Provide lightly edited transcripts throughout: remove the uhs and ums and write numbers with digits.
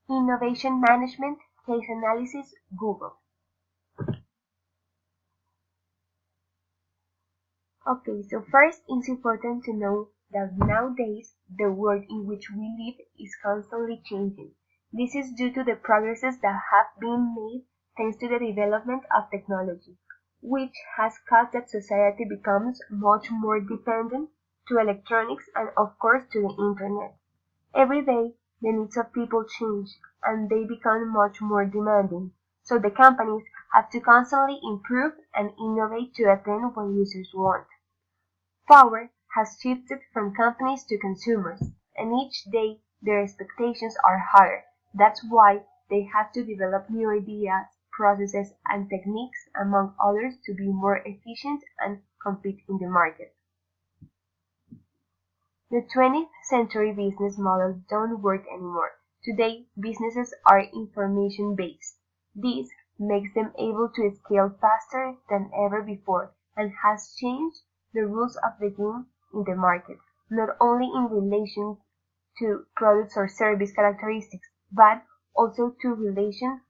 Innovation Management, Case Analysis, Google. Okay, so first it's important to know that nowadays the world in which we live is constantly changing. This is due to the progresses that have been made thanks to the development of technology, which has caused that society becomes much more dependent to electronics and of course to the internet. Every day, the needs of people change and they become much more demanding, so the companies have to constantly improve and innovate to attend what users want. Power has shifted from companies to consumers, and each day their expectations are higher. That's why they have to develop new ideas, processes, and techniques, among others, to be more efficient and compete in the market. The 20th century business models don't work anymore. Today, businesses are information-based. This makes them able to scale faster than ever before and has changed the rules of the game in the market, not only in relation to products or service characteristics, but also to relation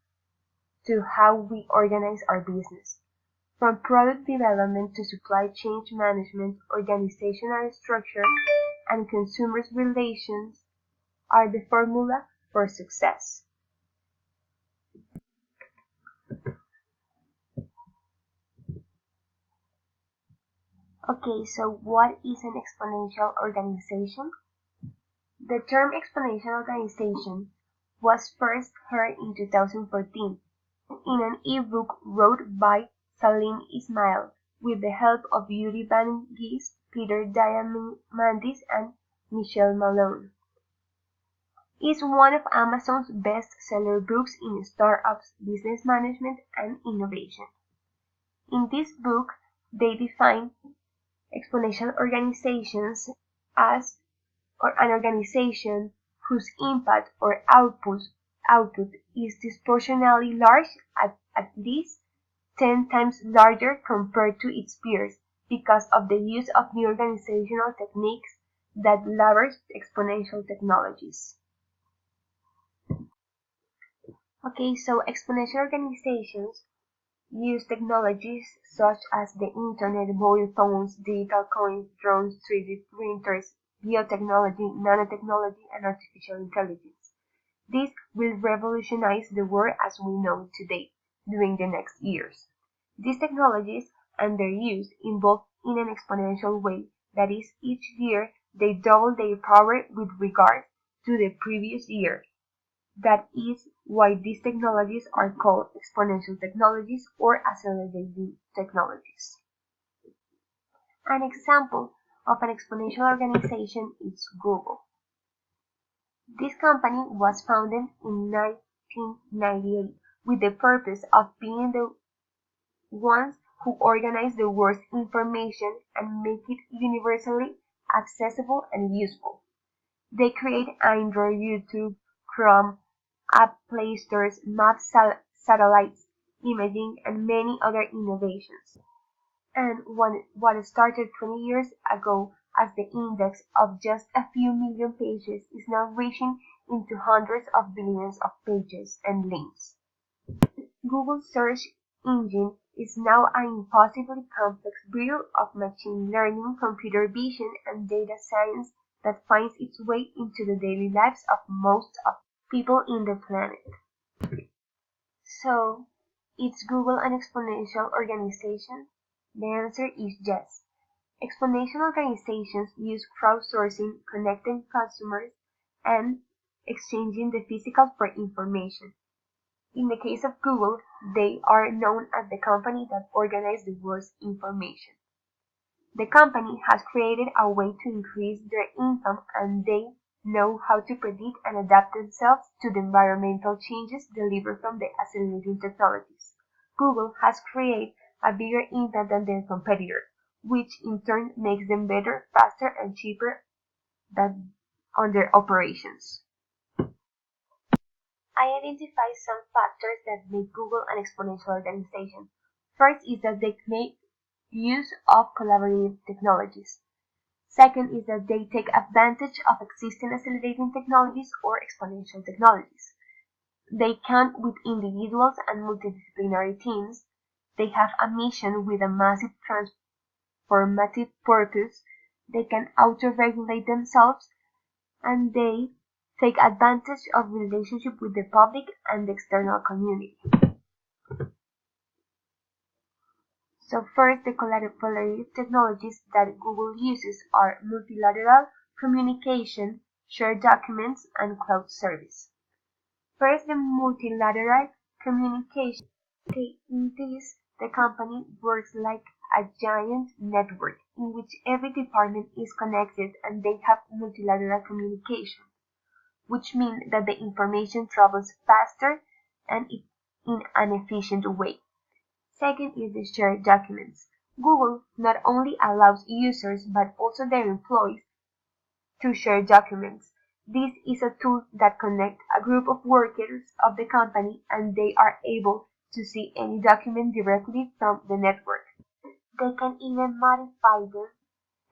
to how we organize our business. From product development to supply chain management, organizational structure, and consumers' relations are the formula for success. Okay, so what is an exponential organization? The term exponential organization was first heard in 2014 in an e-book wrote by Salim Ismail with the help of Yuri Van Gis, Peter Diamandis, and Michelle Malone. It's one of Amazon's best-seller books in startups, business management, and innovation. In this book, they define exponential organizations as an organization whose impact or output is disproportionately large, at least 10 times larger compared to its peers, because of the use of new organizational techniques that leverage exponential technologies. Okay, so exponential organizations use technologies such as the internet, mobile phones, digital coins, drones, 3D printers, biotechnology, nanotechnology, and artificial intelligence. This will revolutionize the world as we know it today during the next years. These technologies and their use evolve in an exponential way, that is, each year they double their power with regard to the previous year. That is why these technologies are called exponential technologies or accelerating technologies. An example of an exponential organization is Google. This company was founded in 1998 with the purpose of being the ones who organize the world's information and make it universally accessible and useful. They create Android, YouTube, Chrome, app Play Stores, maps, satellites, imaging, and many other innovations. And what started 20 years ago as the index of just a few million pages is now reaching into hundreds of billions of pages and links. Google's search engine is now an impossibly complex brew of machine learning, computer vision, and data science that finds its way into the daily lives of most of people in the planet. So, is Google an exponential organization? The answer is yes. Exponential organizations use crowdsourcing, connecting customers, and exchanging the physical for information. In the case of Google, they are known as the company that organizes the world's information. The company has created a way to increase their income, and they know how to predict and adapt themselves to the environmental changes delivered from the accelerating technologies. Google has created a bigger impact than their competitor, which in turn makes them better, faster, and cheaper than on their operations. I identify some factors that make Google an exponential organization. First is that they make use of collaborative technologies. Second is that they take advantage of existing accelerating technologies or exponential technologies. They count with individuals and multidisciplinary teams. They have a mission with a massive transformative purpose. They can auto-regulate themselves, and they take advantage of relationship with the public and the external community. So first, the collaborative technologies that Google uses are multilateral communication, shared documents, and cloud service. First, the multilateral communication. Okay, in this, the company works like a giant network in which every department is connected and they have multilateral communication, which means that the information travels faster and in an efficient way. Second is the shared documents. Google not only allows users but also their employees to share documents. This is a tool that connects a group of workers of the company and they are able to see any document directly from the network. They can even modify them,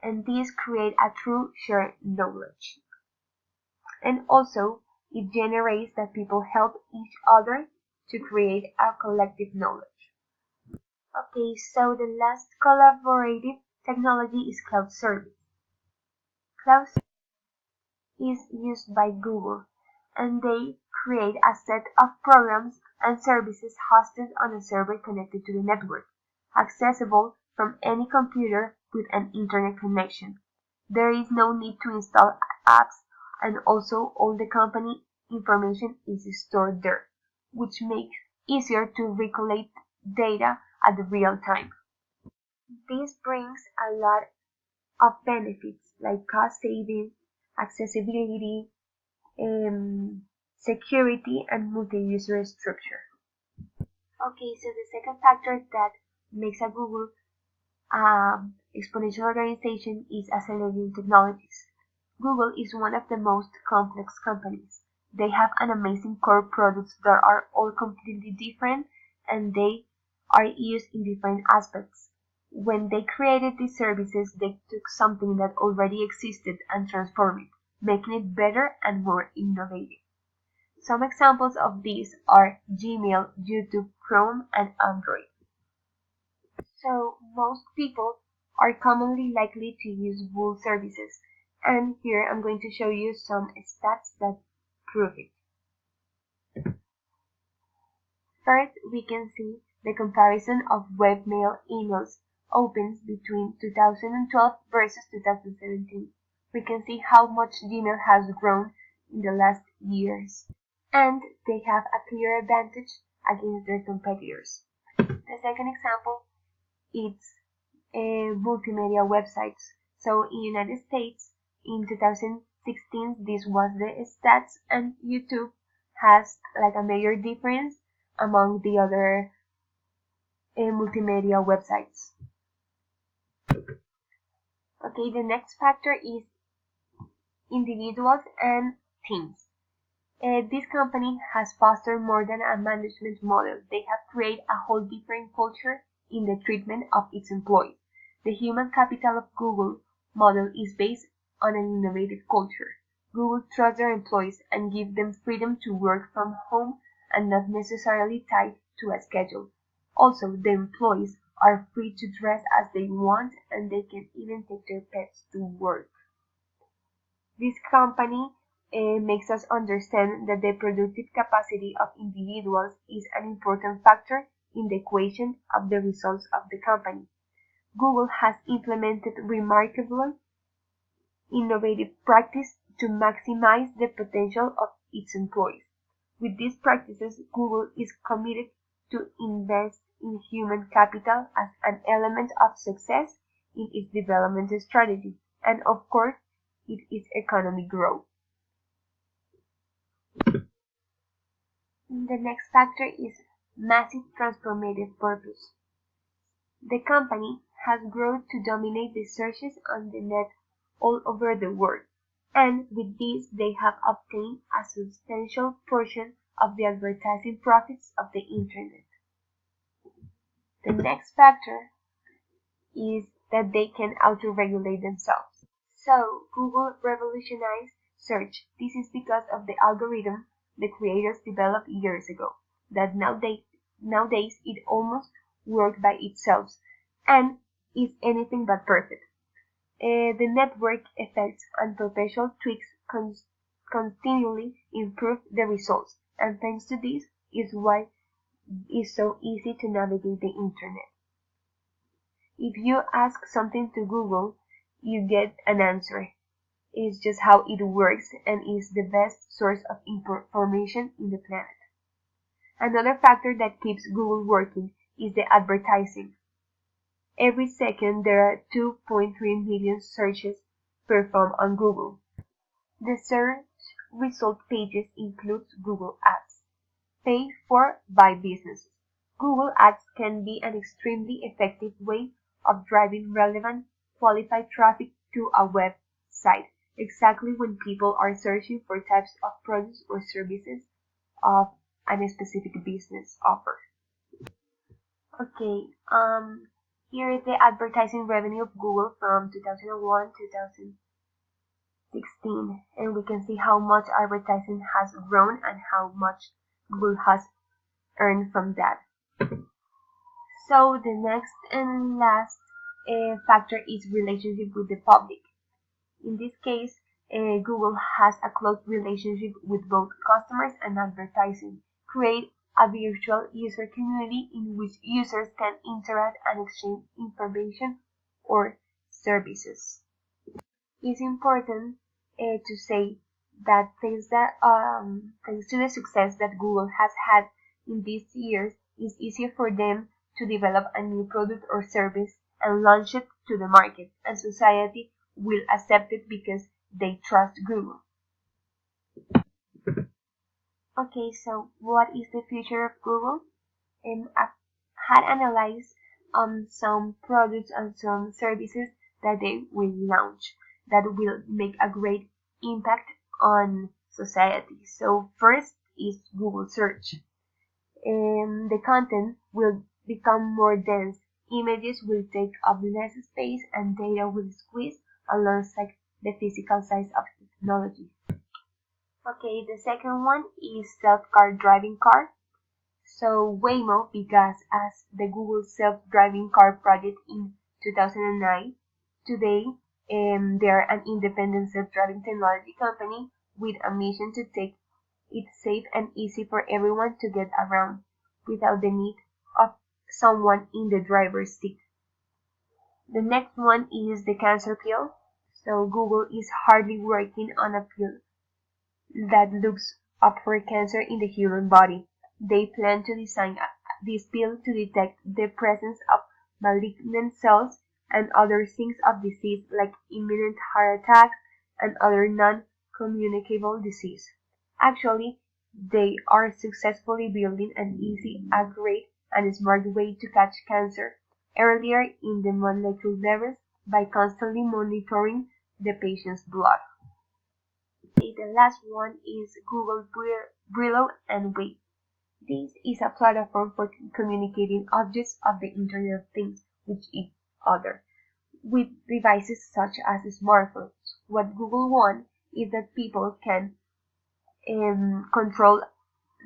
and this creates a true shared knowledge. And also, it generates that people help each other to create a collective knowledge. Okay, so the last collaborative technology is cloud service. Cloud is used by Google, and they create a set of programs and services hosted on a server connected to the network, accessible from any computer with an internet connection. There is no need to install apps, and also all the company information is stored there, which makes it easier to recollect data at the real time. This brings a lot of benefits like cost saving, accessibility, security, and multi-user structure. Okay, so the second factor that makes a Google exponential organization is accelerating technologies. Google is one of the most complex companies. They have an amazing core products that are all completely different and they are used in different aspects. When they created these services, they took something that already existed and transformed it, making it better and more innovative. Some examples of these are Gmail, YouTube, Chrome, and Android. So most people are commonly likely to use Google services, and here I'm going to show you some stats that prove it. First, we can see the comparison of webmail emails opens between 2012 versus 2017. We can see how much Gmail has grown in the last years, and they have a clear advantage against their competitors. The second example is multimedia websites. So in United States, in 2016, this was the stats, and YouTube has like a major difference among the other multimedia websites. Okay, the next factor is individuals and teams. This company has fostered more than a management model. They have created a whole different culture in the treatment of its employees. The human capital of Google model is based on an innovative culture. Google trusts their employees and gives them freedom to work from home and not necessarily tied to a schedule. Also, the employees are free to dress as they want and they can even take their pets to work. This company makes us understand that the productive capacity of individuals is an important factor in the equation of the results of the company. Google has implemented remarkable innovative practice to maximize the potential of its employees. With these practices, Google is committed to invest in human capital as an element of success in its development strategy, and of course, its economic growth. The next factor is massive transformative purpose. The company has grown to dominate the searches on the net all over the world, and with this they have obtained a substantial portion of the advertising profits of the internet. The next factor is that they can auto-regulate themselves. So Google revolutionized search. This is because of the algorithm the creators developed years ago, that nowadays it almost works by itself and is anything but perfect. The network effects and perpetual tweaks continually improve the results, and thanks to this is why it's so easy to navigate the internet. If you ask something to Google, you get an answer. It's just how it works and is the best source of information in the planet. Another factor that keeps Google working is the advertising. Every second there are 2.3 million searches performed on Google. The search result pages include Google Ads, paid for by businesses. Google Ads can be an extremely effective way of driving relevant, qualified traffic to a website, exactly when people are searching for types of products or services of a specific business offer. Okay, here is the advertising revenue of Google from 2001 to 2016, and we can see how much advertising has grown and how much Google has earned from that. So the next and last factor is relationship with the public. In this case, Google has a close relationship with both customers and advertising, create a virtual user community in which users can interact and exchange information or services. It's important to say that thanks to the success that Google has had in these years, it's easier for them to develop a new product or service and launch it to the market, and society will accept it because they trust Google. Okay, so what is the future of Google? I had analyzed some products and some services that they will launch that will make a great impact on society. So first is Google search. The content will become more dense. Images will take up less space and data will squeeze alongside the physical size of technology. Okay, the second one is self-car driving car. So Waymo began as the Google self-driving car project in 2009. Today, they are an independent self-driving technology company with a mission to take it safe and easy for everyone to get around without the need of someone in the driver's seat. The next one is the cancer pill. So Google is hardly working on a pill that looks up for cancer in the human body. They plan to design this pill to detect the presence of malignant cells and other signs of disease like imminent heart attacks and other non-communicable disease. Actually, they are successfully building an easy, accurate, and smart way to catch cancer earlier in the molecular levels by constantly monitoring the patient's blood. The last one is Google Brillo and Wave. This is a platform for communicating objects of the Internet of Things with each other, with devices such as smartphones. What Google wants is that people can control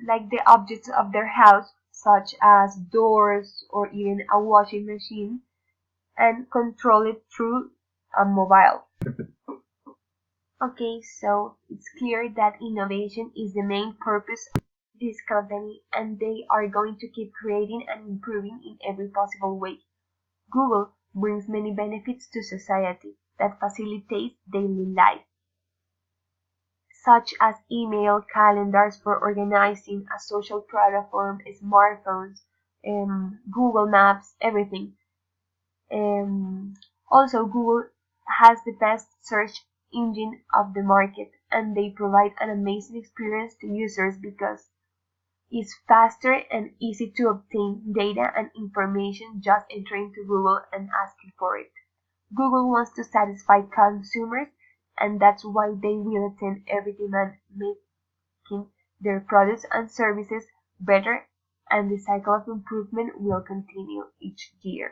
like the objects of their house, such as doors or even a washing machine, and control it through a mobile. Okay, so it's clear that innovation is the main purpose of this company and they are going to keep creating and improving in every possible way. Google brings many benefits to society that facilitate daily life, such as email, calendars for organizing, a social platform, smartphones, Google Maps, everything. Also, Google has the best search engine of the market and they provide an amazing experience to users because it's faster and easy to obtain data and information just entering to Google and asking for it. Google wants to satisfy consumers and that's why they will attend every demand, making their products and services better, and the cycle of improvement will continue each year.